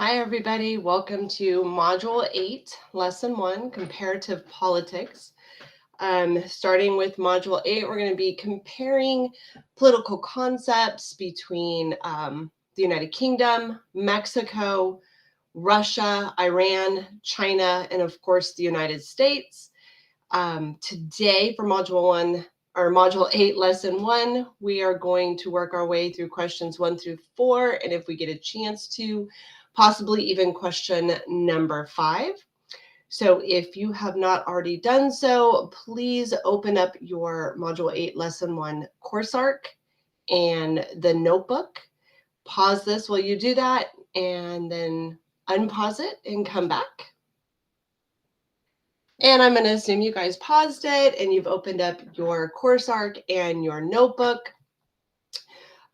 Hi, everybody. Welcome to Module 8, Lesson 1, Comparative Politics. Starting with Module 8, we're going to be comparing political concepts between the United Kingdom, Mexico, Russia, Iran, China, and of course the United States. Today for Module 1, or Module 8, Lesson 1, we are going to work our way through questions 1 through 4, and if we get a chance to, possibly even question number 5. So if you have not already done so, please open up your Module 8 Lesson 1 course arc and the notebook. Pause this while you do that, and then unpause it and come back. And I'm going to assume you guys paused it and you've opened up your course arc and your notebook.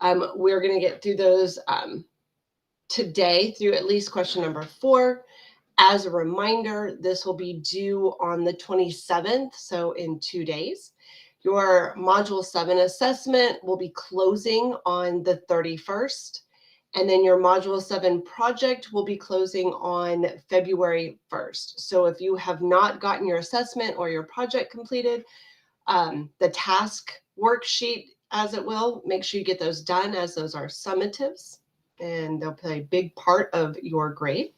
We're going to get through those today through at least question number 4. As a reminder, this will be due on the 27th, so in 2 days. Your Module 7 assessment will be closing on the 31st, and then your Module 7 project will be closing on February 1st. So if you have not gotten your assessment or your project completed, the task worksheet, as it will, make sure you get those done, as those are summatives, and they'll play a big part of your grade.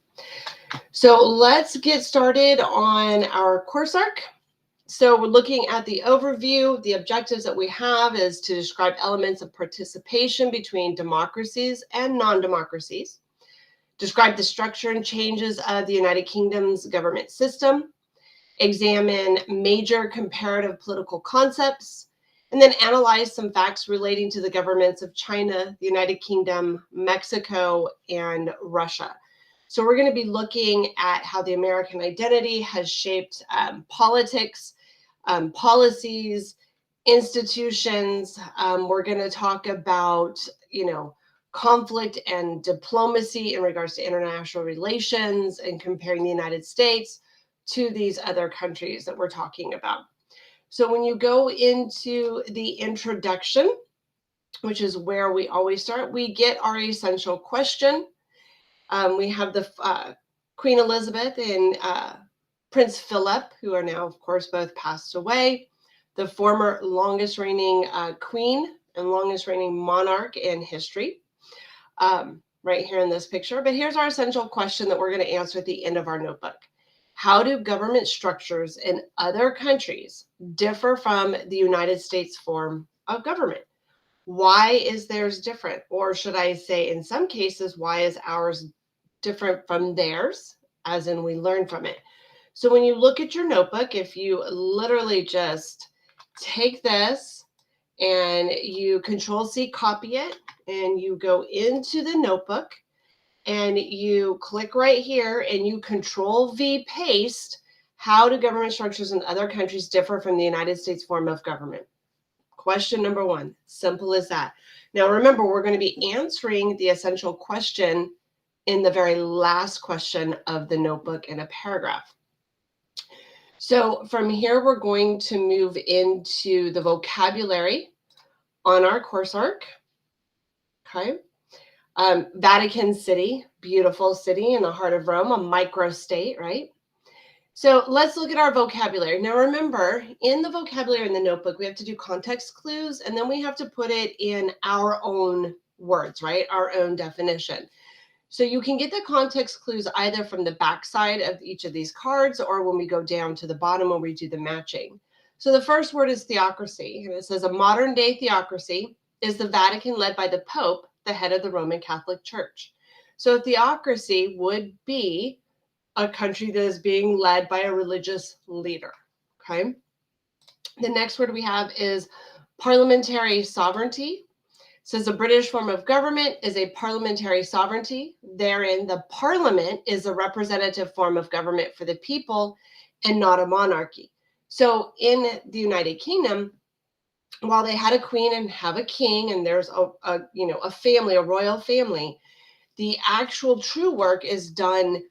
So let's get started on our course arc. So we're looking at the overview. The objectives that we have is to describe elements of participation between democracies and non-democracies, describe the structure and changes of the United Kingdom's government system, examine major comparative political concepts, and then analyze some facts relating to the governments of China, the United Kingdom, Mexico, and Russia. So we're going to be looking at how the American identity has shaped politics, policies, institutions. We're going to talk about, conflict and diplomacy in regards to international relations and comparing the United States to these other countries that we're talking about. So when you go into the introduction, which is where we always start, we get our essential question. We have the Queen Elizabeth and Prince Philip, who are now, of course, both passed away, the former longest reigning queen and longest reigning monarch in history, right here in this picture. But here's our essential question that we're going to answer at the end of our notebook. How do government structures in other countries differ from the United States form of government? Why is theirs different? Or should I say, in some cases, why is ours different from theirs, as in we learn from it? So when you look at your notebook, if you literally just take this and you Control-C copy it, and you go into the notebook and you click right here and you Control-V paste, how do government structures in other countries differ from the United States form of government? Question number 1, simple as that. Now remember, we're going to be answering the essential question in the very last question of the notebook in a paragraph. So from here, we're going to move into the vocabulary on our course arc. Okay. Vatican City, beautiful city in the heart of Rome, a microstate, right? So let's look at our vocabulary. Now remember, in the vocabulary in the notebook, we have to do context clues, and then we have to put it in our own words, right? Our own definition. So you can get the context clues either from the back side of each of these cards or when we go down to the bottom when we do the matching. So the first word is theocracy. And it says a modern day theocracy is the Vatican led by the Pope, the head of the Roman Catholic Church. So a theocracy would be a country that is being led by a religious leader. Okay. The next word we have is parliamentary sovereignty. Says the British form of government is a parliamentary sovereignty. Therein, the parliament is a representative form of government for the people and not a monarchy. So in the United Kingdom, while they had a queen and have a king, and there's a family, a royal family, the actual true work is done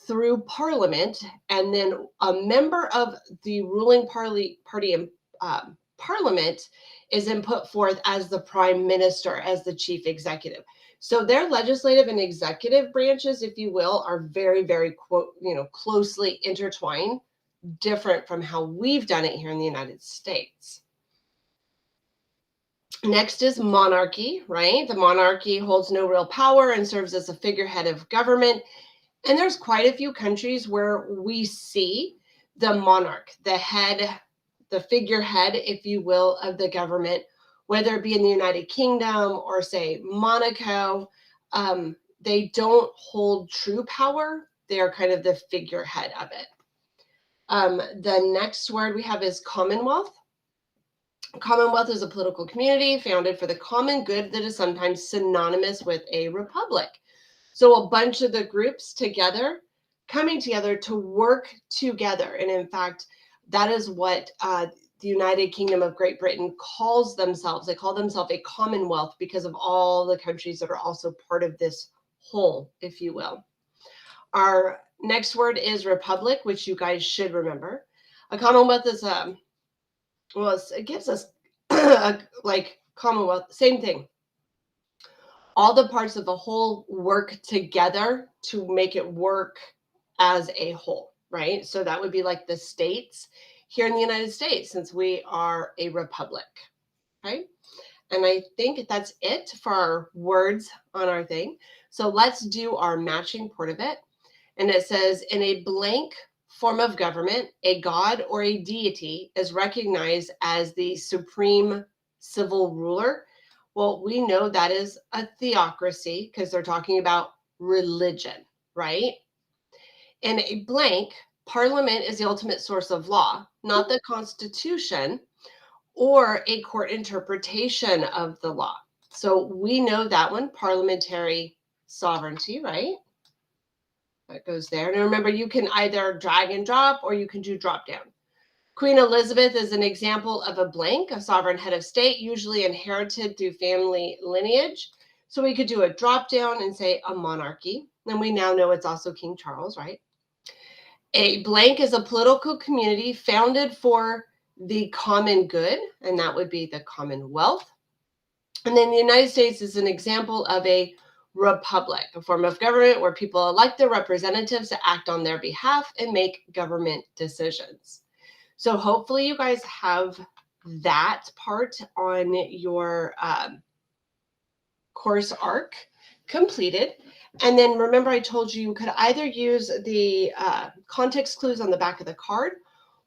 through parliament, and then a member of the ruling party in parliament is then put forth as the prime minister, as the chief executive. So their legislative and executive branches, if you will, are very, very closely intertwined, different from how we've done it here in the United States. Next is monarchy, right? The monarchy holds no real power and serves as a figurehead of government. And there's quite a few countries where we see the monarch, the head, the figurehead, if you will, of the government, whether it be in the United Kingdom or, say, Monaco. They don't hold true power. They are kind of the figurehead of it. The next word we have is commonwealth. Commonwealth is a political community founded for the common good that is sometimes synonymous with a republic. So a bunch of the groups together, coming together to work together. And in fact, that is what the United Kingdom of Great Britain calls themselves. They call themselves a commonwealth because of all the countries that are also part of this whole, if you will. Our next word is republic, which you guys should remember. A commonwealth is it gives us like commonwealth, same thing. All the parts of the whole work together to make it work as a whole, right? So that would be like the states here in the United States, since we are a republic, right? And I think that's it for our words on our thing. So let's do our matching part of it. And it says, in a blank form of government, a god or a deity is recognized as the supreme civil ruler. Well, we know that is a theocracy because they're talking about religion, right? In a blank, parliament is the ultimate source of law, not the Constitution or a court interpretation of the law. So we know that one, parliamentary sovereignty, right? That goes there. And remember, you can either drag and drop or you can do drop down. Queen Elizabeth is an example of a blank, a sovereign head of state, usually inherited through family lineage. So we could do a drop down and say a monarchy. And we now know it's also King Charles, right? A blank is a political community founded for the common good, and that would be the Commonwealth. And then the United States is an example of a republic, a form of government where people elect their representatives to act on their behalf and make government decisions. So hopefully you guys have that part on your course arc completed. And then remember, I told you could either use the context clues on the back of the card,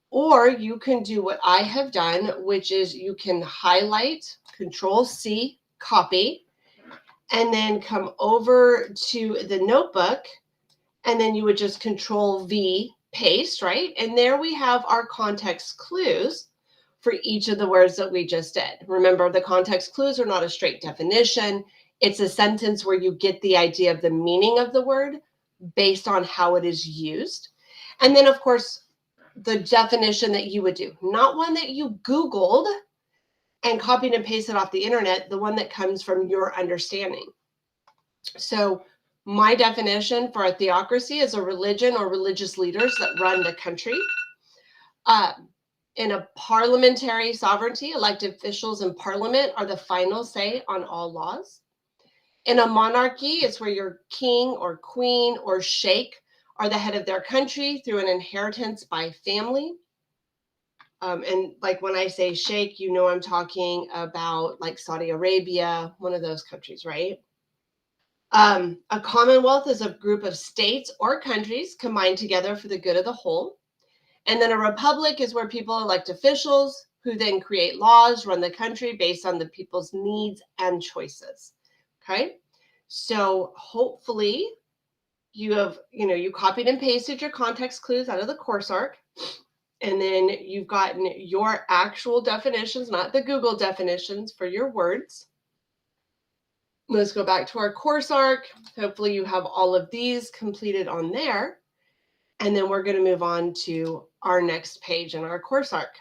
or you can do what I have done, which is you can highlight, Control-C, copy, and then come over to the notebook, and then you would just Control-V, paste, right? And there we have our context clues for each of the words that we just did. Remember, the context clues are not a straight definition. It's a sentence where you get the idea of the meaning of the word based on how it is used. And then, of course, the definition that you would do, not one that you Googled and copied and pasted off the internet, the one that comes from your understanding. So my definition for a theocracy is a religion or religious leaders that run the country. In a parliamentary sovereignty, elected officials in parliament are the final say on all laws. In a monarchy, it's where your king or queen or sheikh are the head of their country through an inheritance by family. And like when I say sheikh, you know I'm talking about like Saudi Arabia, one of those countries, right? A commonwealth is a group of states or countries combined together for the good of the whole. And then a republic is where people elect officials who then create laws, run the country based on the people's needs and choices. Okay, so hopefully you have, you copied and pasted your context clues out of the course arc, and then you've gotten your actual definitions, not the Google definitions for your words. Let's go back to our course arc. Hopefully you have all of these completed on there. And then we're going to move on to our next page in our course arc.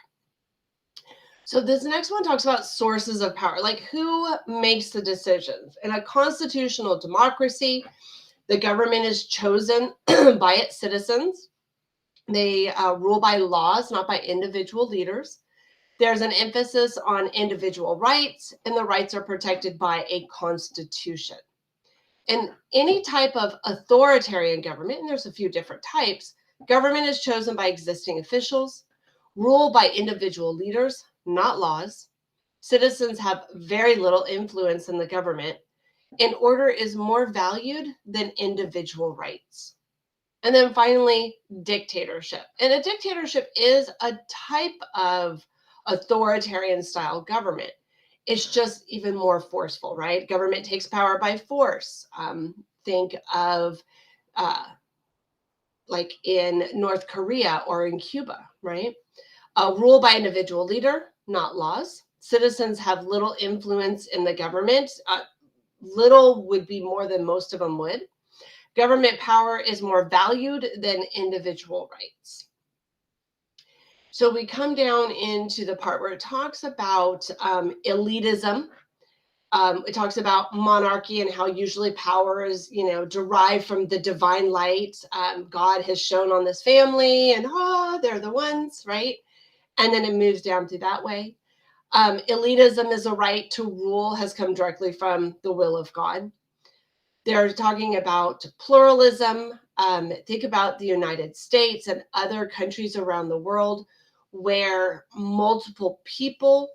So this next one talks about sources of power, like who makes the decisions. In a constitutional democracy, the government is chosen by its citizens. They rule by laws, not by individual leaders. There's an emphasis on individual rights, and the rights are protected by a constitution. And any type of authoritarian government, and there's a few different types, government is chosen by existing officials, ruled by individual leaders, not laws. Citizens have very little influence in the government, and order is more valued than individual rights. And then finally, dictatorship. And a dictatorship is a type of authoritarian style government. It's just even more forceful, right? Government takes power by force. Think of like in North Korea or in Cuba, right? Rule by individual leader, not laws. Citizens have little influence in the government. Little would be more than most of them would. Government power is more valued than individual rights. So we come down into the part where it talks about elitism. It talks about monarchy and how usually power is, derived from the divine light. God has shone on this family and, they're the ones, right? And then it moves down through that way. Elitism is a right to rule, has come directly from the will of God. They're talking about pluralism. Think about the United States and other countries around the world where multiple people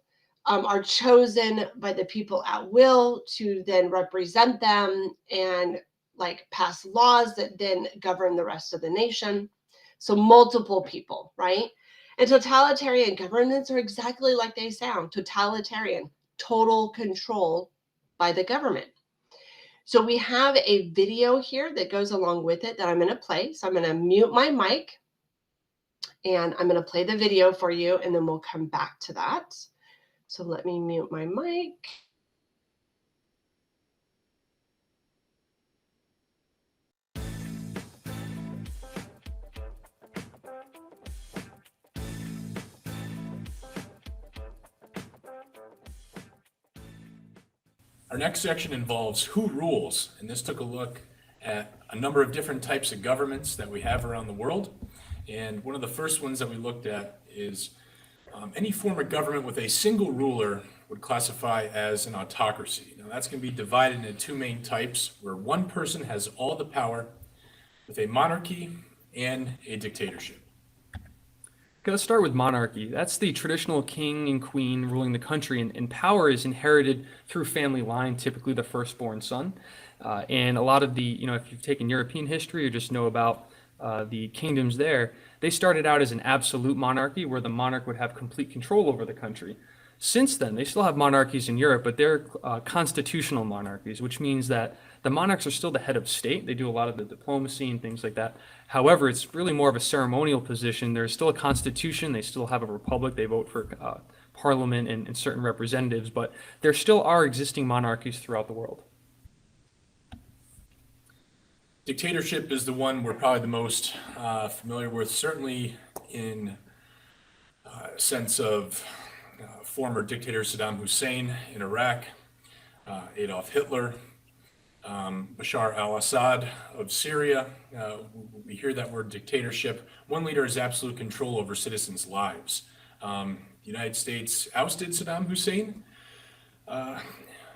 are chosen by the people at will to then represent them and like pass laws that then govern the rest of the nation. So multiple people, right? And totalitarian governments are exactly like they sound, totalitarian, total control by the government. So we have a video here that goes along with it that I'm going to play. So I'm going to mute my mic and I'm going to play the video for you and then we'll come back to that. So let me mute my mic. Our next section involves who rules, and this took a look at a number of different types of governments that we have around the world. And one of the first ones that we looked at is any form of government with a single ruler would classify as an autocracy. Now that's going to be divided into two main types, where one person has all the power, with a monarchy and a dictatorship. Okay, let's start with monarchy. That's the traditional king and queen ruling the country, and power is inherited through family line, typically the firstborn son. And a lot of the, if you've taken European history or just know about the kingdoms there, they started out as an absolute monarchy where the monarch would have complete control over the country. Since then, they still have monarchies in Europe, but they're constitutional monarchies, which means that the monarchs are still the head of state. They do a lot of the diplomacy and things like that. However, it's really more of a ceremonial position. There's still a constitution. They still have a republic. They vote for parliament and certain representatives, but there still are existing monarchies throughout the world. Dictatorship is the one we're probably the most familiar with, certainly in sense of former dictator Saddam Hussein in Iraq, Adolf Hitler, Bashar al-Assad of Syria. We hear that word dictatorship. One leader has absolute control over citizens' lives. The United States ousted Saddam Hussein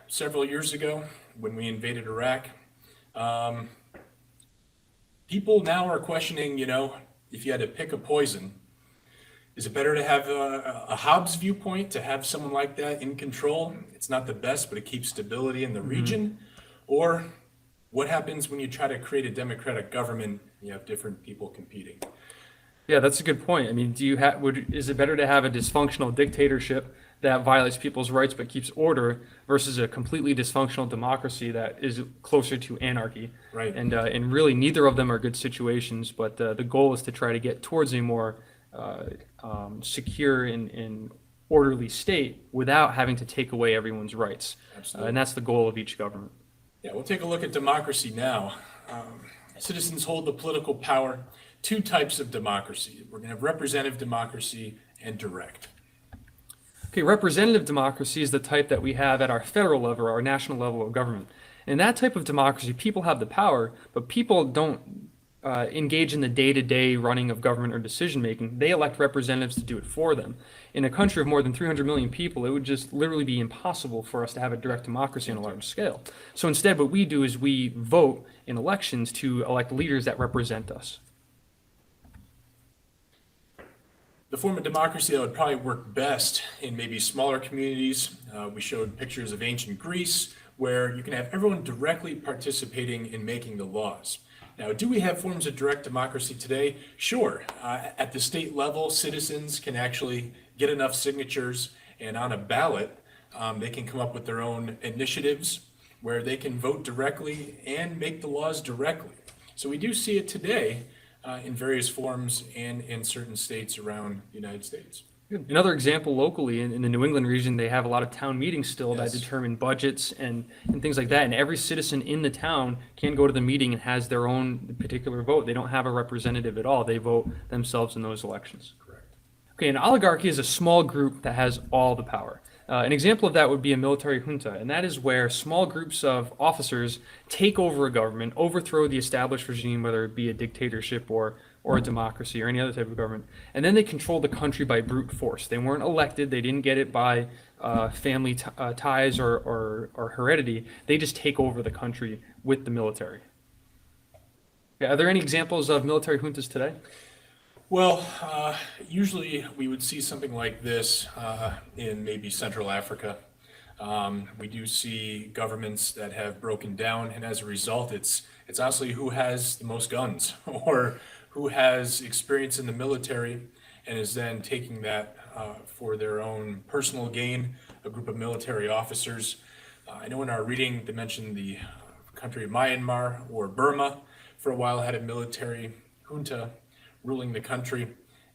several years ago when we invaded Iraq. People now are questioning, if you had to pick a poison, is it better to have a Hobbes viewpoint, to have someone like that in control? It's not the best, but it keeps stability in the region. Or what happens when you try to create a democratic government and you have different people competing? Yeah, that's a good point. I mean, is it better to have a dysfunctional dictatorship that violates people's rights but keeps order versus a completely dysfunctional democracy that is closer to anarchy? Right. And really neither of them are good situations, but the goal is to try to get towards a more secure and orderly state without having to take away everyone's rights. Absolutely. And that's the goal of each government. Yeah, we'll take a look at democracy now. Citizens hold the political power. Two types of democracy. We're going to have representative democracy and direct. Okay, representative democracy is the type that we have at our federal level, our national level of government. In that type of democracy, people have the power, but people don't engage in the day-to-day running of government or decision-making. They elect representatives to do it for them. In a country of more than 300 million people, it would just literally be impossible for us to have a direct democracy on a large scale. So instead, what we do is we vote in elections to elect leaders that represent us. The form of democracy that would probably work best in maybe smaller communities. We showed pictures of ancient Greece where you can have everyone directly participating in making the laws. Now, do we have forms of direct democracy today? Sure. At the state level, citizens can actually get enough signatures, and on a ballot, they can come up with their own initiatives where they can vote directly and make the laws directly. So we do see it today in various forms and in certain states around the United States. Another example locally in the New England region, they have a lot of town meetings still that Yes. determine budgets and things like that. And every citizen in the town can go to the meeting and has their own particular vote. They don't have a representative at all. They vote themselves in those elections. Correct. Okay, an oligarchy is a small group that has all the power. An example of that would be a military junta, and that is where small groups of officers take over a government, overthrow the established regime, whether it be a dictatorship or a democracy or any other type of government, and then they control the country by brute force. They weren't elected, they didn't get it by family ties or heredity. They just take over the country with the military. Okay, are there any examples of military juntas today? Well, usually we would see something like this in maybe Central Africa. We do see governments that have broken down, and as a result, it's honestly who has the most guns or who has experience in the military and is then taking that for their own personal gain, a group of military officers. I know in our reading they mentioned the country of Myanmar or Burma for a while had a military junta ruling the country.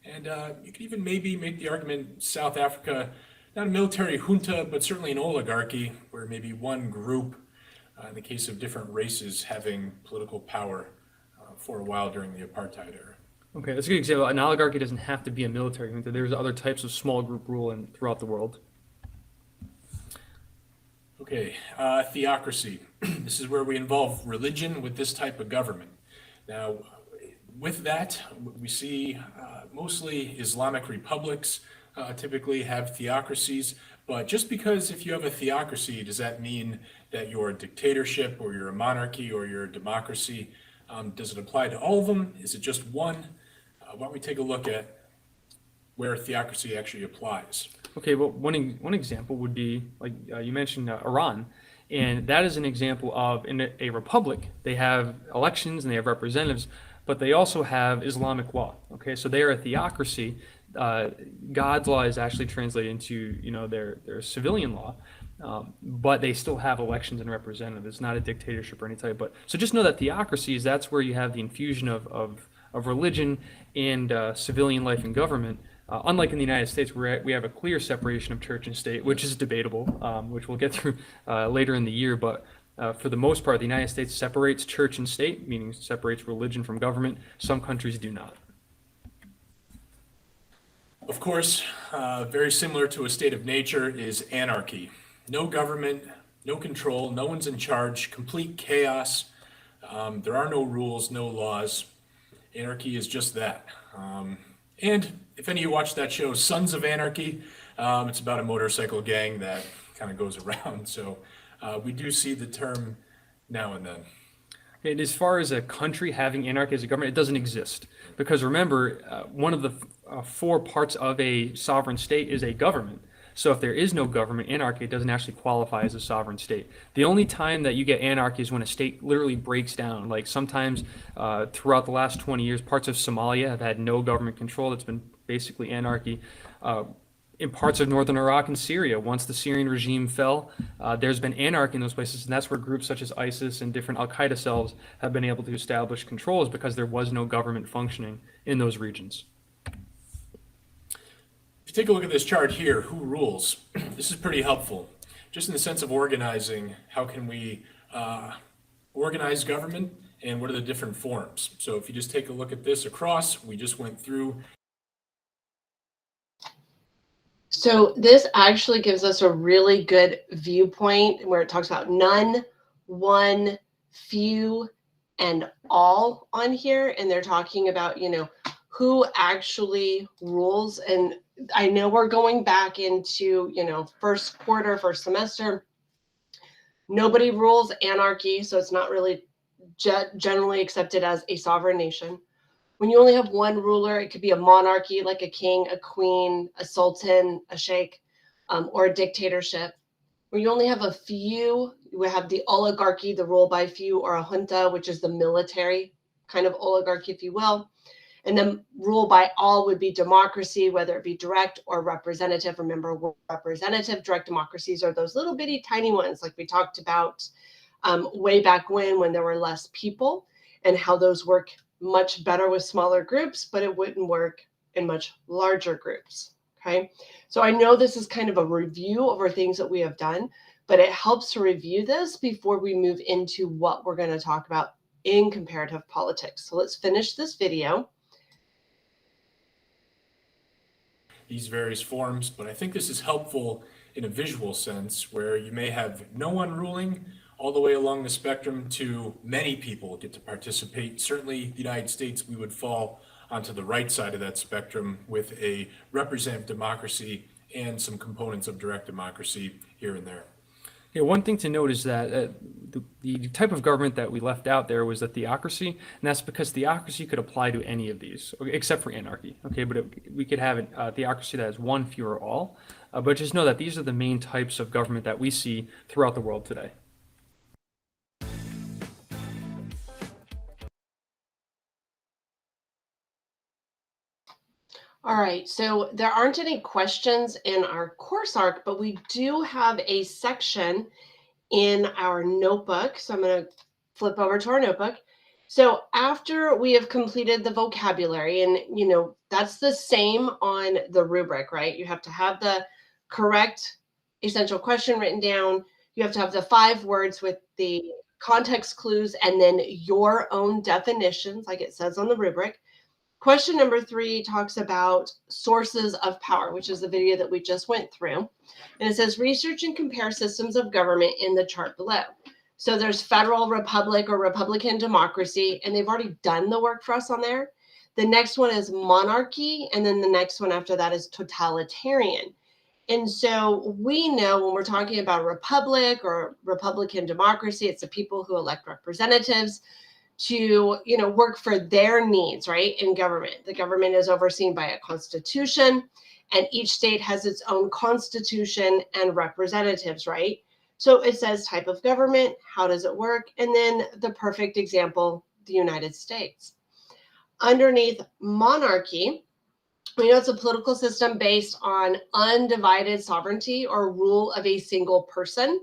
And you could even maybe make the argument South Africa, not a military junta, but certainly an oligarchy where maybe one group, in the case of different races, having political power for a while during the apartheid era. Okay, that's a good example. An oligarchy doesn't have to be a military junta. There's other types of small group rule throughout the world. Okay, theocracy. This is where we involve religion with this type of government. Now, with that, we see mostly Islamic republics typically have theocracies, but just because if you have a theocracy, does that mean that you're a dictatorship or you're a monarchy or you're a democracy? Does it apply to all of them? Is it just one? Why don't we take a look at where theocracy actually applies? Okay, well, one example would be, like you mentioned, Iran. And that is an example of, in a republic, they have elections and they have representatives, but they also have Islamic law. Okay, so they are a theocracy. God's law is actually translated into, their civilian law, but they still have elections and representatives. It's not a dictatorship or any type. But so just know that theocracies, that's where you have the infusion of religion and civilian life and government. Unlike in the United States, where we have a clear separation of church and state, which is debatable, which we'll get through later in the year. But for the most part, the United States separates church and state, meaning separates religion from government. Some countries do not. Of course, very similar to a state of nature is anarchy. No government, no control, no one's in charge, complete chaos. There are no rules, no laws. Anarchy is just that. And if any of you watch that show, Sons of Anarchy, it's about a motorcycle gang that kind of goes around. So we do see the term now and then. And as far as a country having anarchy as a government, it doesn't exist. Because remember, one of the four parts of a sovereign state is a government. So if there is no government, anarchy doesn't actually qualify as a sovereign state. The only time that you get anarchy is when a state literally breaks down. Like sometimes throughout the last 20 years, parts of Somalia have had no government control. It's been basically anarchy. In parts of northern Iraq and Syria, once the Syrian regime fell, there's been anarchy in those places, and that's where groups such as ISIS and different al-Qaeda cells have been able to establish controls because there was no government functioning in those regions. If you take a look at this chart here, who rules? This is pretty helpful. Just in the sense of organizing, how can we organize government and what are the different forms? So if you just take a look at this across, we just went through. So this actually gives us a really good viewpoint where it talks about none, one, few, and all on here, and they're talking about, who actually rules. And I know we're going back into, first quarter, first semester. Nobody rules anarchy, so it's not really generally accepted as a sovereign nation. When you only have one ruler, it could be a monarchy like a king, a queen, a sultan, a sheikh, or a dictatorship. When you only have a few, you would have the oligarchy, the rule by few, or a junta, which is the military kind of oligarchy, if you will. And then rule by all would be democracy, whether it be direct or representative. Remember, representative, direct democracies are those little bitty tiny ones like we talked about way back when there were less people, and how those work much better with smaller groups, but it wouldn't work in much larger groups. Okay, so I know this is kind of a review over things that we have done, but it helps to review this before we move into what we're going to talk about in comparative politics. So let's finish this video. These various forms, but I think this is helpful in a visual sense where you may have no one ruling all the way along the spectrum to many people get to participate. Certainly the United States, we would fall onto the right side of that spectrum with a representative democracy and some components of direct democracy here and there. Yeah, one thing to note is that the type of government that we left out there was a theocracy, and that's because theocracy could apply to any of these, except for anarchy. Okay, but we could have a theocracy that has one, few, or all. But just know that these are the main types of government that we see throughout the world today. All right, so there aren't any questions in our course arc, but we do have a section in our notebook. So I'm going to flip over to our notebook. So after we have completed the vocabulary, and that's the same on the rubric, right? You have to have the correct essential question written down. You have to have the 5 words with the context clues and then your own definitions, like it says on the rubric. Question number 3 talks about sources of power, which is the video that we just went through. And it says research and compare systems of government in the chart below. So there's federal, republic, or republican democracy, and they've already done the work for us on there. The next one is monarchy, and then the next one after that is totalitarian. And so we know when we're talking about republic or republican democracy, it's the people who elect representatives to work for their needs, right? In government, the government is overseen by a constitution, and each state has its own constitution and representatives, right? So it says type of government, how does it work, and then the perfect example, the United States. Underneath monarchy, we know it's a political system based on undivided sovereignty or rule of a single person.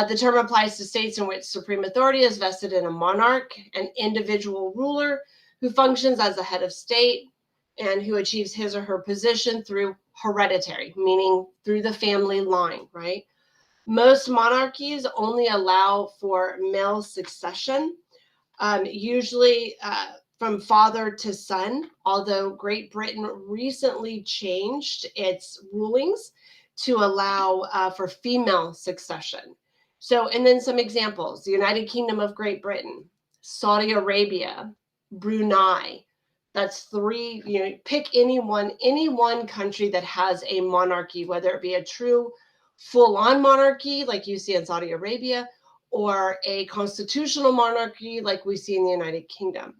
The term applies to states in which supreme authority is vested in a monarch, an individual ruler who functions as the head of state and who achieves his or her position through hereditary, meaning through the family line, right? Most monarchies only allow for male succession, usually from father to son, although Great Britain recently changed its rulings to allow for female succession. So, and then some examples: the United Kingdom of Great Britain, Saudi Arabia, Brunei. That's 3, pick any one country that has a monarchy, whether it be a true full-on monarchy like you see in Saudi Arabia, or a constitutional monarchy like we see in the United Kingdom.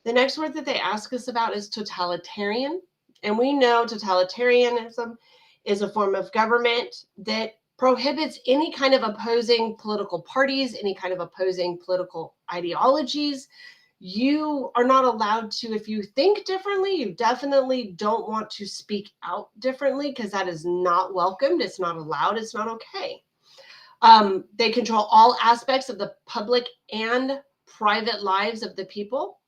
The next word that they ask us about is totalitarian. And we know totalitarianism is a form of government that prohibits any kind of opposing political parties, any kind of opposing political ideologies. You are not allowed to, if you think differently, you definitely don't want to speak out differently, because that is not welcomed. It's not allowed. It's not okay. They control all aspects of the public and private lives of the people.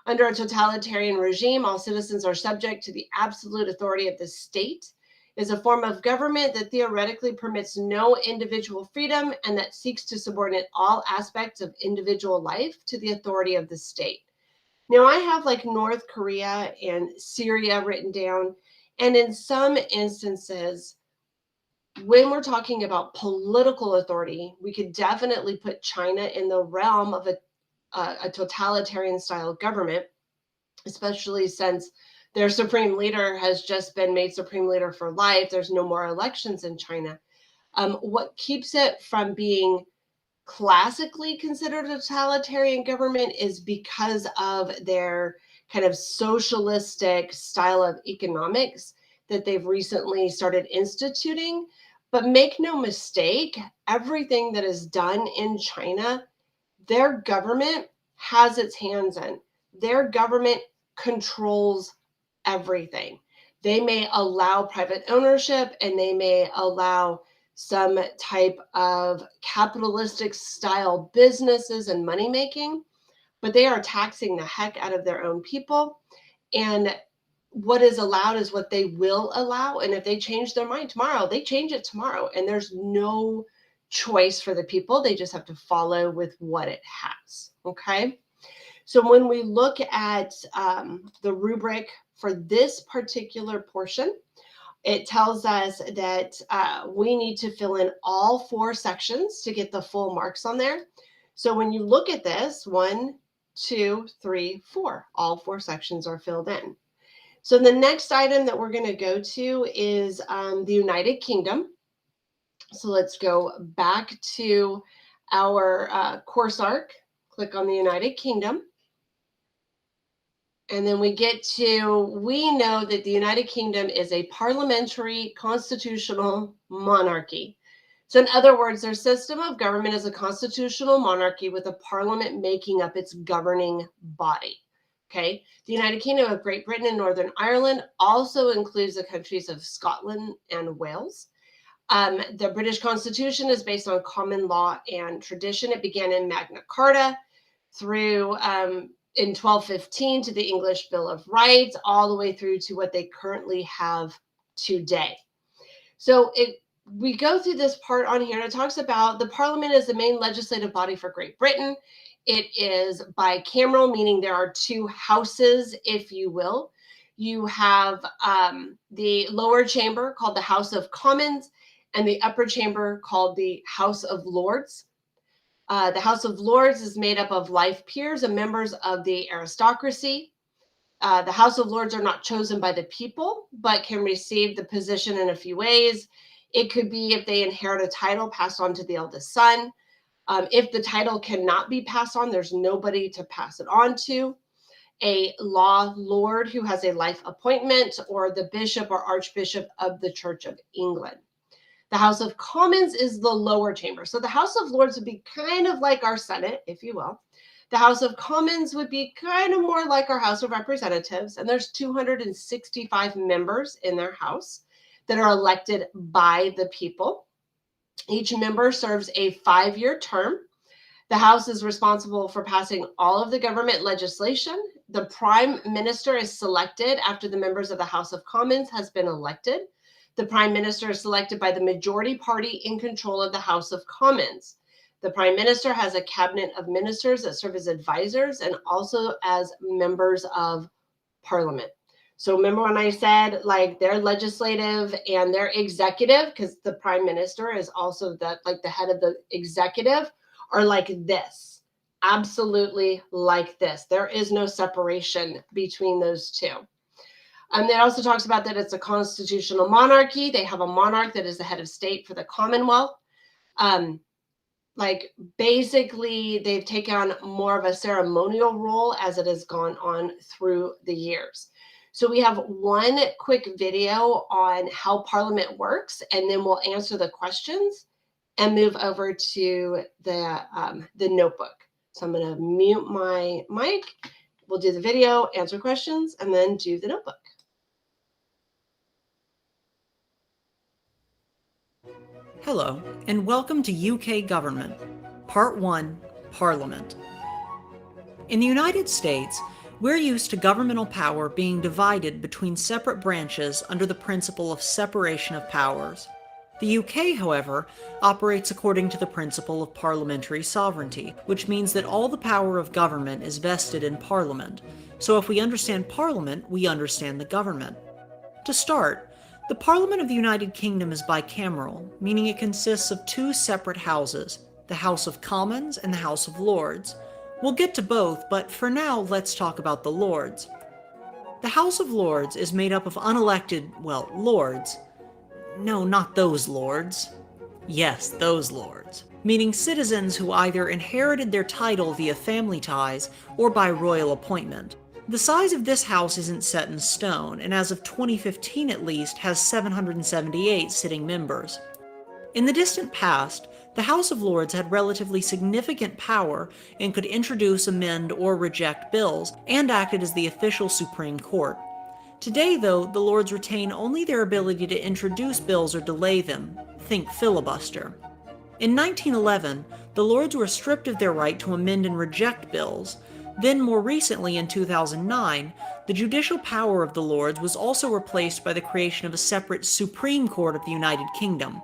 Under a totalitarian regime, all citizens are subject to the absolute authority of the state. It is a form of government that theoretically permits no individual freedom and that seeks to subordinate all aspects of individual life to the authority of the state. Now, I have like North Korea and Syria written down, and in some instances, when we're talking about political authority, we could definitely put China in the realm of a a totalitarian style government, especially since their supreme leader has just been made supreme leader for life. There's no more elections in China. What keeps it from being classically considered a totalitarian government is because of their kind of socialistic style of economics that they've recently started instituting. But make no mistake, everything that is done in China, their government has its hands in. Their government controls everything. They may allow private ownership and they may allow some type of capitalistic style businesses and money making, but they are taxing the heck out of their own people. And what is allowed is what they will allow. And if they change their mind tomorrow, they change it tomorrow. And there's no choice for the people. They just have to follow with what it has. Okay. So when we look at the rubric for this particular portion, it tells us that we need to fill in all 4 sections to get the full marks on there. So when you look at this, 1, 2, 3, 4, all 4 sections are filled in. So the next item that we're going to go to is the United Kingdom. So let's go back to our course arc, click on the United Kingdom. And then we get to, we know that the United Kingdom is a parliamentary constitutional monarchy. So in other words, their system of government is a constitutional monarchy with a parliament making up its governing body. Okay. The United Kingdom of Great Britain and Northern Ireland also includes the countries of Scotland and Wales. The British Constitution is based on common law and tradition. It began in Magna Carta through in 1215 to the English Bill of Rights, all the way through to what they currently have today. So we go through this part on here, and it talks about the Parliament is the main legislative body for Great Britain. It is bicameral, meaning there are 2 houses, if you will. You have the lower chamber called the House of Commons and the upper chamber called the House of Lords. The House of Lords is made up of life peers and members of the aristocracy. The House of Lords are not chosen by the people, but can receive the position in a few ways. It could be if they inherit a title passed on to the eldest son. If the title cannot be passed on, there's nobody to pass it on to. A law lord who has a life appointment, or the bishop or archbishop of the Church of England. The House of Commons is the lower chamber. So the House of Lords would be kind of like our Senate, if you will. The House of Commons would be kind of more like our House of Representatives. And there's 265 members in their house that are elected by the people. Each member serves a 5-year term. The House is responsible for passing all of the government legislation. The Prime Minister is selected after the members of the House of Commons has been elected. The Prime Minister is selected by the majority party in control of the House of Commons. The Prime Minister has a cabinet of ministers that serve as advisors and also as members of Parliament. So remember when I said like their legislative and their executive, because the Prime Minister is also the head of the executive, are like this, absolutely like this. There is no separation between those 2. It also talks about that it's a constitutional monarchy. They have a monarch that is the head of state for the Commonwealth. Basically, they've taken on more of a ceremonial role as it has gone on through the years. So we have one quick video on how Parliament works, and then we'll answer the questions and move over to the notebook. So I'm going to mute my mic. We'll do the video, answer questions, and then do the notebook. Hello, and welcome to UK Government, Part 1, Parliament. In the United States, we're used to governmental power being divided between separate branches under the principle of separation of powers. The UK, however, operates according to the principle of parliamentary sovereignty, which means that all the power of government is vested in Parliament. So if we understand Parliament, we understand the government. To start, the Parliament of the United Kingdom is bicameral, meaning it consists of 2 separate houses, the House of Commons and the House of Lords. We'll get to both, but for now, let's talk about the Lords. The House of Lords is made up of unelected, well, lords. No, not those lords. Yes, those lords. Meaning citizens who either inherited their title via family ties or by royal appointment. The size of this house isn't set in stone, and as of 2015 at least, has 778 sitting members. In the distant past, the House of Lords had relatively significant power and could introduce, amend, or reject bills, and acted as the official Supreme Court. Today, though, the Lords retain only their ability to introduce bills or delay them. Think filibuster. In 1911, the Lords were stripped of their right to amend and reject bills. Then, more recently, in 2009, the judicial power of the Lords was also replaced by the creation of a separate Supreme Court of the United Kingdom.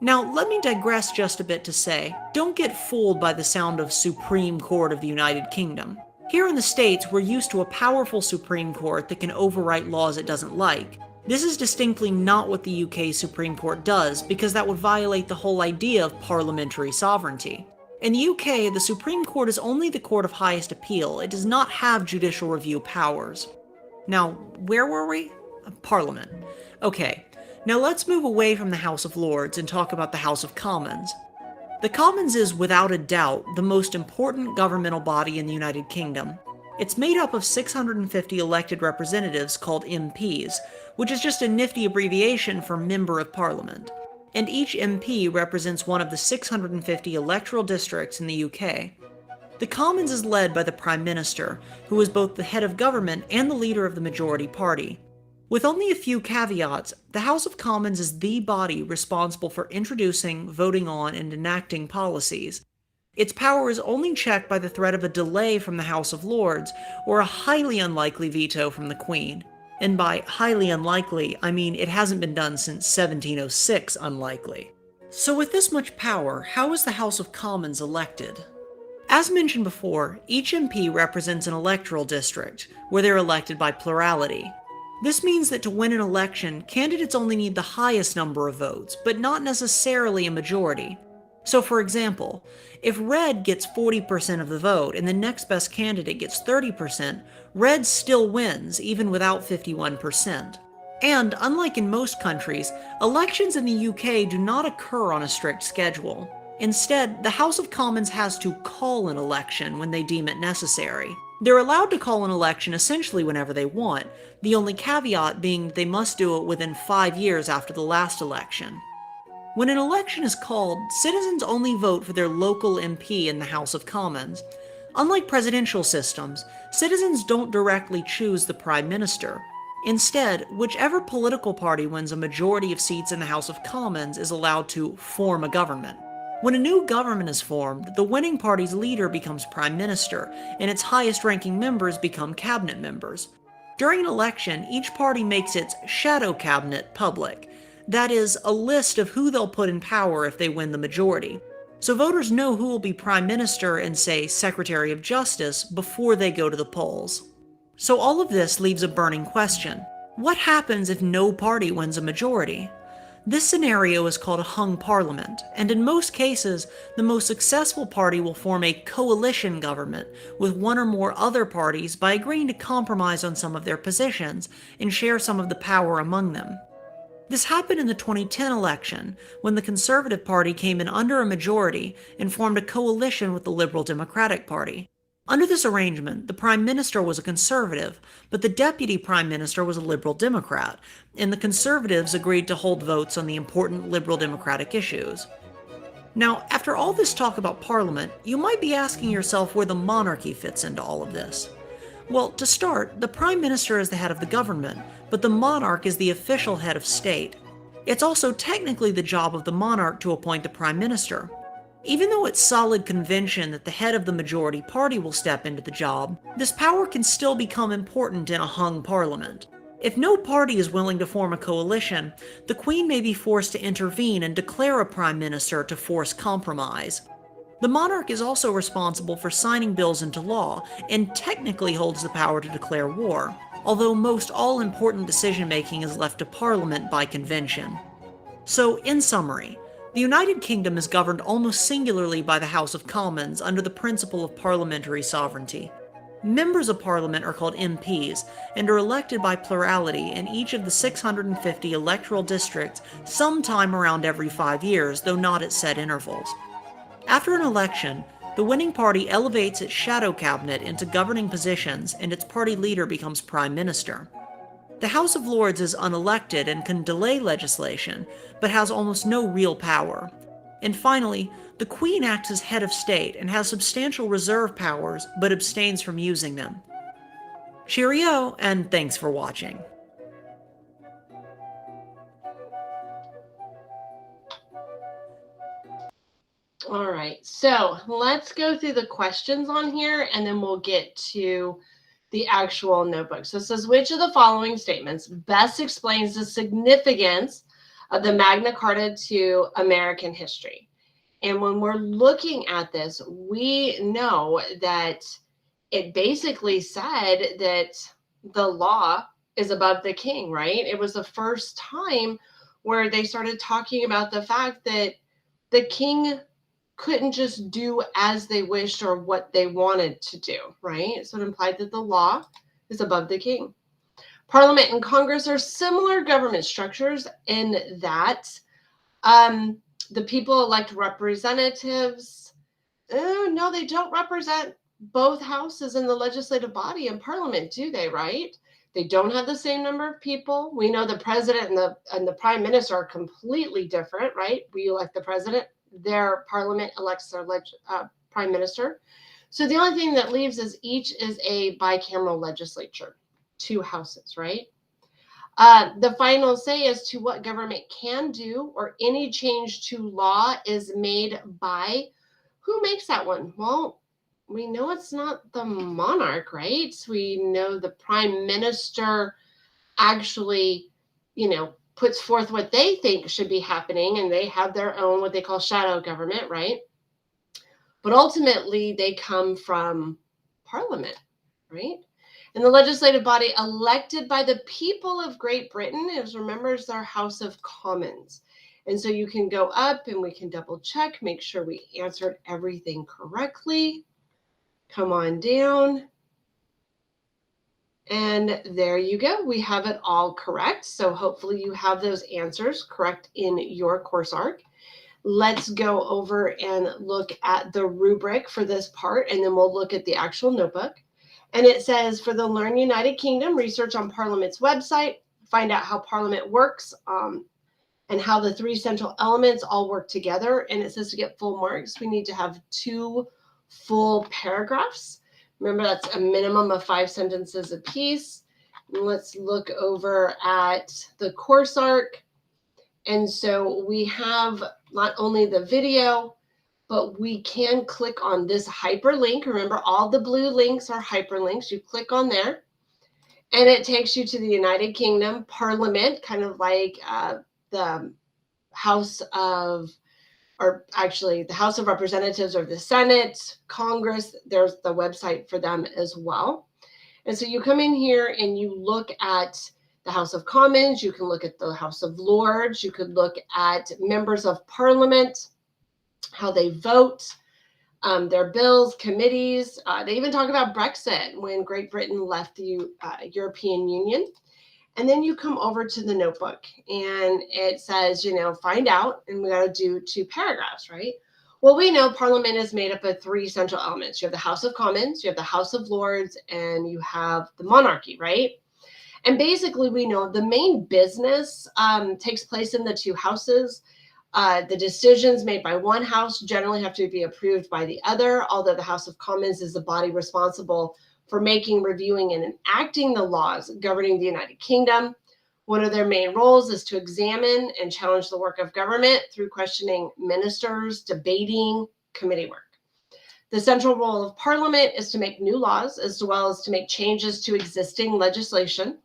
Now, let me digress just a bit to say, don't get fooled by the sound of Supreme Court of the United Kingdom. Here in the States, we're used to a powerful Supreme Court that can overwrite laws it doesn't like. This is distinctly not what the UK Supreme Court does, because that would violate the whole idea of parliamentary sovereignty. In the UK, the Supreme Court is only the court of highest appeal. It does not have judicial review powers. Now, where were we? Parliament. Okay, now let's move away from the House of Lords and talk about the House of Commons. The Commons is, without a doubt, the most important governmental body in the United Kingdom. It's made up of 650 elected representatives called MPs, which is just a nifty abbreviation for Member of Parliament. And each MP represents one of the 650 electoral districts in the UK. The Commons is led by the Prime Minister, who is both the head of government and the leader of the majority party. With only a few caveats, the House of Commons is the body responsible for introducing, voting on, and enacting policies. Its power is only checked by the threat of a delay from the House of Lords, or a highly unlikely veto from the Queen. And by highly unlikely, I mean it hasn't been done since 1706 unlikely. So with this much power, how is the House of Commons elected? As mentioned before, each MP represents an electoral district, where they're elected by plurality. This means that to win an election, candidates only need the highest number of votes, but not necessarily a majority. So for example, if Red gets 40% of the vote and the next best candidate gets 30%, Red still wins, even without 51%. And, unlike in most countries, elections in the UK do not occur on a strict schedule. Instead, the House of Commons has to call an election when they deem it necessary. They're allowed to call an election essentially whenever they want, the only caveat being they must do it within 5 years after the last election. When an election is called, citizens only vote for their local MP in the House of Commons. Unlike presidential systems, citizens don't directly choose the Prime Minister. Instead, whichever political party wins a majority of seats in the House of Commons is allowed to form a government. When a new government is formed, the winning party's leader becomes Prime Minister, and its highest-ranking members become cabinet members. During an election, each party makes its shadow cabinet public. That is, a list of who they'll put in power if they win the majority. So voters know who will be Prime Minister and, say, Secretary of Justice before they go to the polls. So all of this leaves a burning question. What happens if no party wins a majority? This scenario is called a hung parliament, and in most cases, the most successful party will form a coalition government with one or more other parties by agreeing to compromise on some of their positions and share some of the power among them. This happened in the 2010 election, when the Conservative Party came in under a majority and formed a coalition with the Liberal Democratic Party. Under this arrangement, the Prime Minister was a Conservative, but the Deputy Prime Minister was a Liberal Democrat, and the Conservatives agreed to hold votes on the important Liberal Democratic issues. Now, after all this talk about Parliament, you might be asking yourself where the monarchy fits into all of this. Well, to start, the Prime Minister is the head of the government, but the monarch is the official head of state. It's also technically the job of the monarch to appoint the Prime Minister. Even though it's solid convention that the head of the majority party will step into the job, this power can still become important in a hung parliament. If no party is willing to form a coalition, the Queen may be forced to intervene and declare a Prime Minister to force compromise. The monarch is also responsible for signing bills into law, and technically holds the power to declare war, although most all-important decision-making is left to Parliament by convention. So, in summary, The United Kingdom is governed almost singularly by the House of Commons under the principle of parliamentary sovereignty. Members of Parliament are called MPs and are elected by plurality in each of the 650 electoral districts sometime around every 5 years, though not at set intervals. After an election, the winning party elevates its shadow cabinet into governing positions and its party leader becomes prime minister. The House of Lords is unelected and can delay legislation, but has almost no real power. And finally, the Queen acts as head of state and has substantial reserve powers, but abstains from using them. Cheerio, and thanks for watching. All right, so let's go through the questions on here and then we'll get to the actual notebook. So it says, which of the following statements best explains the significance of the Magna Carta to American history? And when we're looking at this, we know that it basically said that the law is above the king, right? It was the first time where they started talking about the fact that the king couldn't just do as they wished or what they wanted to do, right? So it implied that the law is above the king. Parliament and Congress are similar government structures in that the people elect representatives. No, they don't represent both houses in the legislative body and Parliament, do they, right? They don't have the same number of people. We know the president and the prime minister are completely different, right? We elect the president. Their parliament elects their prime minister. So the only thing that leaves is each is a bicameral legislature, 2 houses, right? The final say as to what government can do or any change to law is made by, who makes that one? Well, we know it's not the monarch, right? We know the prime minister actually, puts forth what they think should be happening, and they have their own, what they call shadow government, right? But ultimately, they come from Parliament, right? And the legislative body elected by the people of Great Britain is, remember, is their House of Commons. And so you can go up and we can double check, make sure we answered everything correctly. Come on down. And there you go. We have it all correct. So hopefully you have those answers correct in your course arc. Let's go over and look at the rubric for this part, and then we'll look at the actual notebook. And it says, for the Learn United Kingdom, research on Parliament's website, find out how Parliament works and how the 3 central elements all work together. And it says to get full marks, we need to have 2 full paragraphs. Remember, that's a minimum of 5 sentences a piece. Let's look over at the course arc. And so we have not only the video, but we can click on this hyperlink. Remember, all the blue links are hyperlinks. You click on there, and it takes you to the United Kingdom Parliament, kind of like the House of, or actually the House of Representatives or the Senate, Congress. There's the website for them as well. And so you come in here and you look at the House of Commons. You can look at the House of Lords. You could look at members of Parliament, how they vote, their bills, committees. They even talk about Brexit when Great Britain left the European Union. And then you come over to the notebook and it says, find out, and we got to do 2 paragraphs, right? Well, we know Parliament is made up of 3 central elements. You have the House of Commons, you have the House of Lords, and you have the monarchy, right? And basically, we know the main business takes place in the 2 houses. The decisions made by one house generally have to be approved by the other, although the House of Commons is the body responsible for making, reviewing, and enacting the laws governing the United Kingdom. One of their main roles is to examine and challenge the work of government through questioning ministers, debating, committee work. The central role of Parliament is to make new laws as well as to make changes to existing legislation.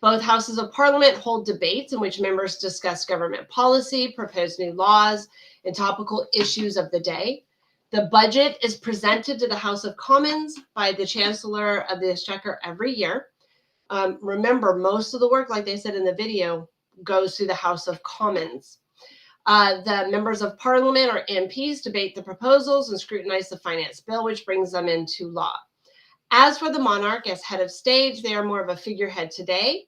Both houses of Parliament hold debates in which members discuss government policy, propose new laws, and topical issues of the day. The budget is presented to the House of Commons by the Chancellor of the Exchequer every year. Remember, most of the work, like they said in the video, goes through the House of Commons. The members of parliament or MPs debate the proposals and scrutinize the finance bill, which brings them into law. As for the monarch as head of state, they are more of a figurehead today,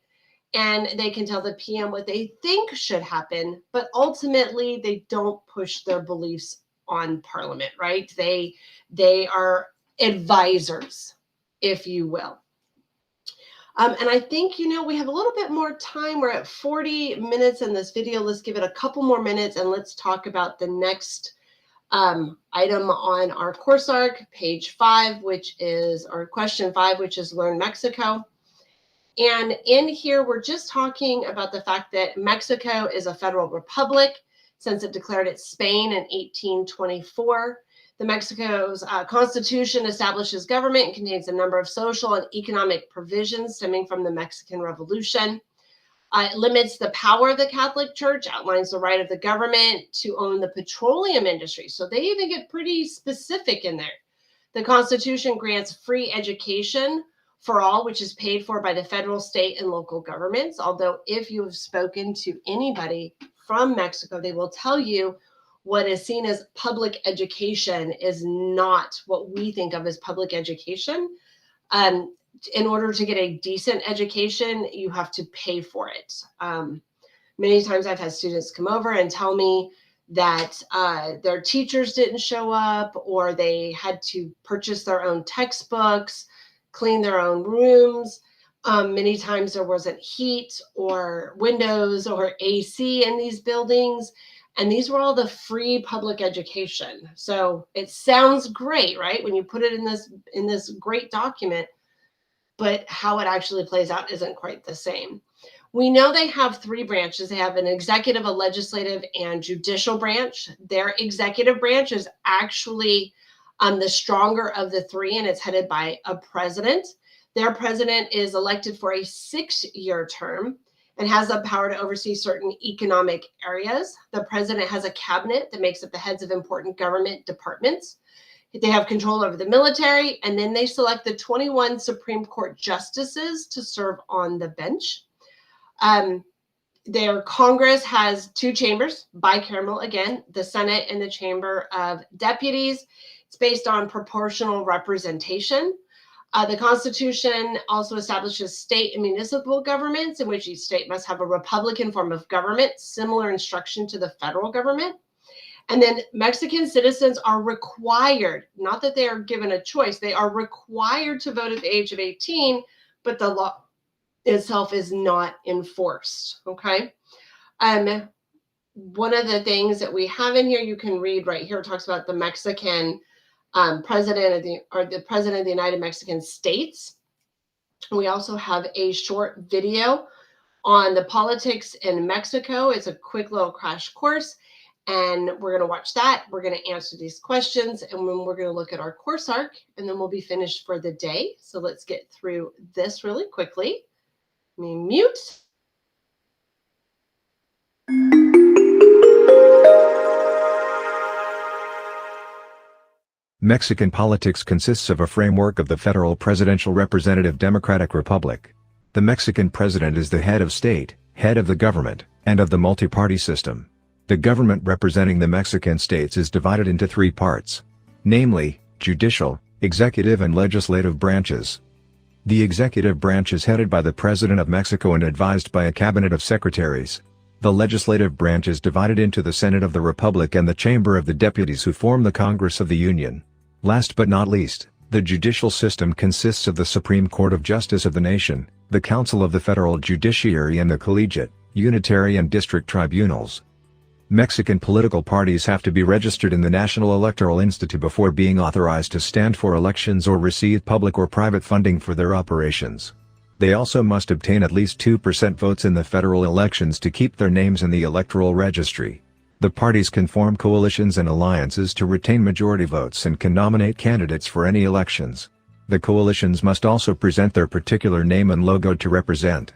and they can tell the PM what they think should happen, but ultimately they don't push their beliefs on parliament, right? They are advisors, if you will. And I think, we have a little bit more time. We're at 40 minutes in this video. Let's give it a couple more minutes and let's talk about the next item on our course arc, page 5, or question 5, which is Learn Mexico. And in here, we're just talking about the fact that Mexico is a federal republic since it declared it Spain in 1824. The Mexico's constitution establishes government and contains a number of social and economic provisions stemming from the Mexican Revolution. It limits the power of the Catholic Church, outlines the right of the government to own the petroleum industry. So they even get pretty specific in there. The Constitution grants free education for all, which is paid for by the federal, state, and local governments. Although if you have spoken to anybody from Mexico, they will tell you what is seen as public education is not what we think of as public education. In order to get a decent education, you have to pay for it. Many times I've had students come over and tell me that their teachers didn't show up, or they had to purchase their own textbooks, clean their own rooms. Many times there wasn't heat or windows or AC in these buildings. And these were all the free public education. So it sounds great, right? When you put it in this great document, but how it actually plays out isn't quite the same. We know they have 3 branches. They have an executive, a legislative, and judicial branch. Their executive branch is actually the stronger of the 3, and it's headed by a president. Their president is elected for a 6-year term and has the power to oversee certain economic areas. The president has a cabinet that makes up the heads of important government departments. They have control over the military, and then they select the 21 Supreme Court justices to serve on the bench. Their Congress has 2 chambers, bicameral again, the Senate and the Chamber of Deputies. It's based on proportional representation. The Constitution also establishes state and municipal governments, in which each state must have a Republican form of government, similar in structure to the federal government. And then Mexican citizens are required, not that they are given a choice, they are required to vote at the age of 18, but the law itself is not enforced, okay? One of the things that we have in here, you can read right here, it talks about the Mexican president of the president of the United Mexican States. We also have a short video on the politics in Mexico. It's a quick little crash course, and we're going to watch that. We're going to answer these questions, and then we're going to look at our course arc, and then we'll be finished for the day. So let's get through this really quickly. Let me mute. Mexican politics consists of a framework of the federal presidential representative democratic republic. The Mexican president is the head of state, head of the government, and of the multi-party system. The government representing the Mexican states is divided into 3 parts, namely, judicial, executive and legislative branches. The executive branch is headed by the President of Mexico and advised by a cabinet of secretaries. The legislative branch is divided into the Senate of the Republic and the Chamber of the Deputies, who form the Congress of the Union. Last but not least, the judicial system consists of the Supreme Court of Justice of the nation, the Council of the Federal Judiciary, and the collegiate, unitary and district tribunals. Mexican political parties have to be registered in the National Electoral Institute before being authorized to stand for elections or receive public or private funding for their operations. They also must obtain at least 2% votes in the federal elections to keep their names in the electoral registry. The parties can form coalitions and alliances to retain majority votes and can nominate candidates for any elections. The coalitions must also present their particular name and logo to represent.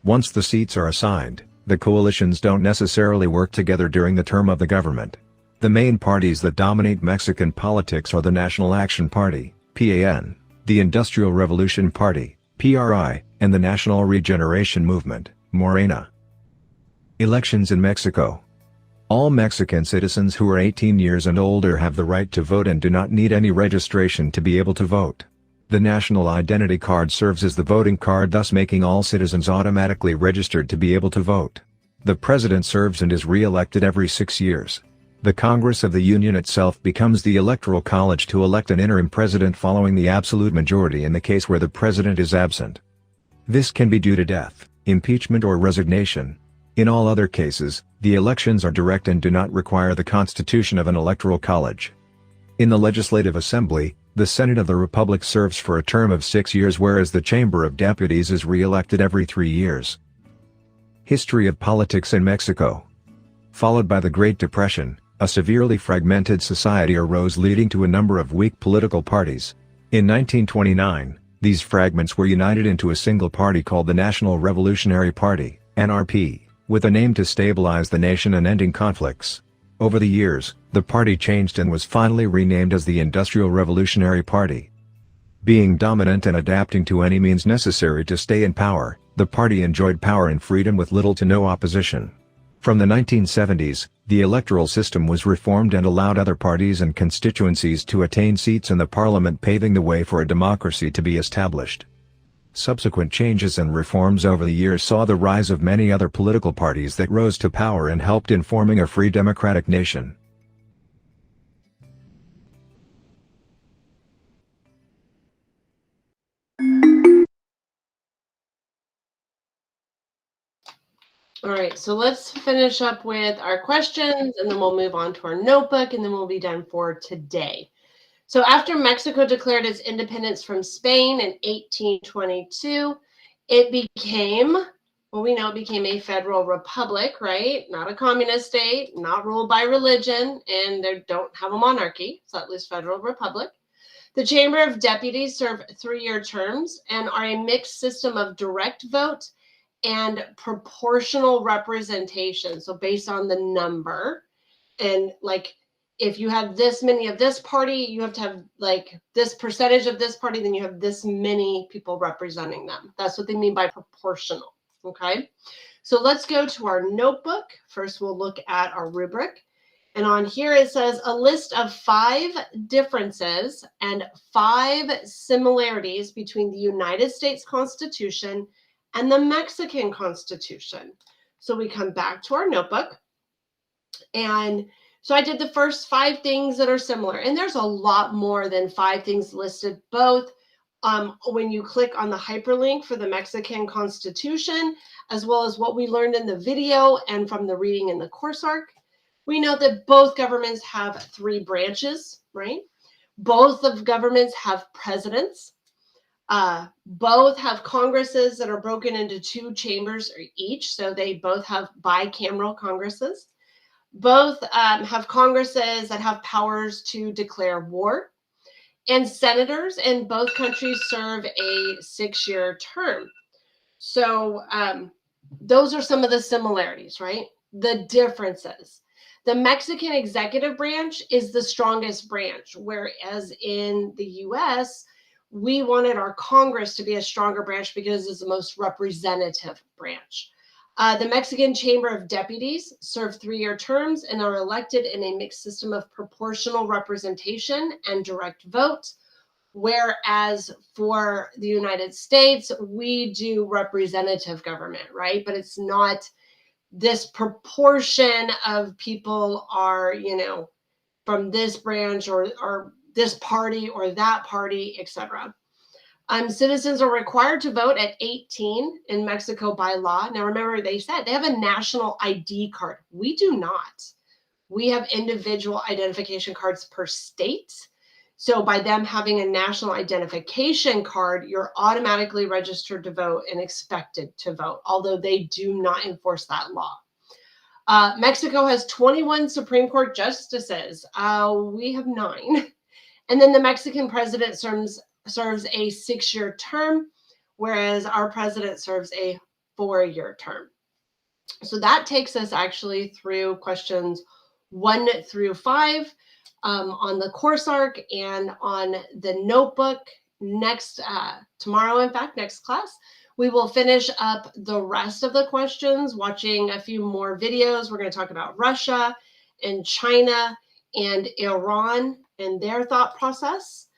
Once the seats are assigned, the coalitions don't necessarily work together during the term of the government. The main parties that dominate Mexican politics are the National Action Party, PAN, the Industrial Revolution Party, PRI, and the National Regeneration Movement, Morena. Elections in Mexico. All Mexican citizens who are 18 years and older have the right to vote and do not need any registration to be able to vote. The national identity card serves as the voting card, thus making all citizens automatically registered to be able to vote. The president serves and is re-elected every 6 years. The Congress of the Union itself becomes the electoral college to elect an interim president following the absolute majority in the case where the president is absent. This can be due to death, impeachment or resignation. In all other cases, the elections are direct and do not require the constitution of an electoral college. In the Legislative Assembly, the Senate of the Republic serves for a term of 6 years, whereas the Chamber of Deputies is re-elected every 3 years. History of politics in Mexico. Followed by the Great Depression, a severely fragmented society arose, leading to a number of weak political parties. In 1929, these fragments were united into a single party called the National Revolutionary Party, NRP, with a name to stabilize the nation and ending conflicts. Over the years, the party changed and was finally renamed as the Industrial Revolutionary Party. Being dominant and adapting to any means necessary to stay in power, the party enjoyed power and freedom with little to no opposition. From the 1970s, the electoral system was reformed and allowed other parties and constituencies to attain seats in the parliament, paving the way for a democracy to be established. Subsequent changes and reforms over the years saw the rise of many other political parties that rose to power and helped in forming a free democratic nation. All right, so let's finish up with our questions and then we'll move on to our notebook and then we'll be done for today. So after Mexico declared its independence from Spain in 1822, it became, well, we know it became a federal republic, right? Not a communist state, not ruled by religion, and they don't have a monarchy, so at least federal republic. The Chamber of Deputies serve 3-year terms and are a mixed system of direct vote and proportional representation. So based on the number, and like if you have this many of this party, you have to have like this percentage of this party, then you have this many people representing them. That's what they mean by proportional. Okay, so let's go to our notebook. First, we'll look at our rubric. And on here it says a list of 5 differences and 5 similarities between the United States Constitution and the Mexican Constitution. So we come back to our notebook. And so I did the first 5 things that are similar. And there's a lot more than 5 things listed, both when you click on the hyperlink for the Mexican Constitution, as well as what we learned in the video and from the reading in the course arc. We know that both governments have 3 branches, right? Both of governments have presidents. Both have Congresses that are broken into 2 chambers each, so they both have bicameral Congresses. Both have Congresses that have powers to declare war, and senators in both countries serve a 6-year term. So those are some of the similarities, right? The differences. The Mexican executive branch is the strongest branch, whereas in the US, we wanted our Congress to be a stronger branch because it's the most representative branch. The Mexican Chamber of Deputies serve 3-year terms and are elected in a mixed system of proportional representation and direct vote, whereas for the United States, we do representative government, right? But it's not this proportion of people are, you know, from this branch or this party or that party, etc. Citizens are required to vote at 18 in Mexico by law. Now, remember, they said they have a national ID card. We do not. We have individual identification cards per state. So by them having a national identification card, you're automatically registered to vote and expected to vote, although they do not enforce that law. Mexico has 21 Supreme Court justices. We have 9. And then the Mexican president serves a 6-year term, whereas our president serves a 4-year term. So that takes us actually through questions 1 through 5 on the course arc and on the notebook. Next tomorrow, in fact, next class, We will finish up the rest of the questions, watching a few more videos. We're going to talk about Russia and China and Iran and their thought process.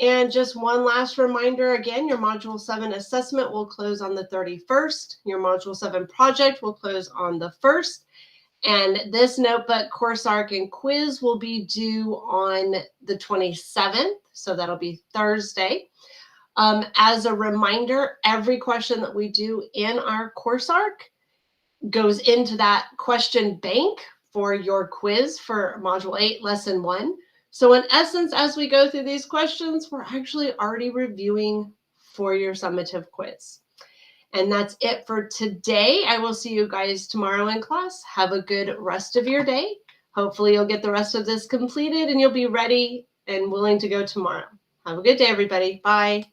And just one last reminder, again, your Module 7 assessment will close on the 31st. Your Module 7 project will close on the 1st. And this notebook, course arc, and quiz will be due on the 27th. So that'll be Thursday. As a reminder, every question that we do in our course arc goes into that question bank for your quiz for Module 8, Lesson 1. So in essence, as we go through these questions, we're actually already reviewing for your summative quiz. And that's it for today. I will see you guys tomorrow in class. Have a good rest of your day. Hopefully you'll get the rest of this completed and you'll be ready and willing to go tomorrow. Have a good day, everybody. Bye.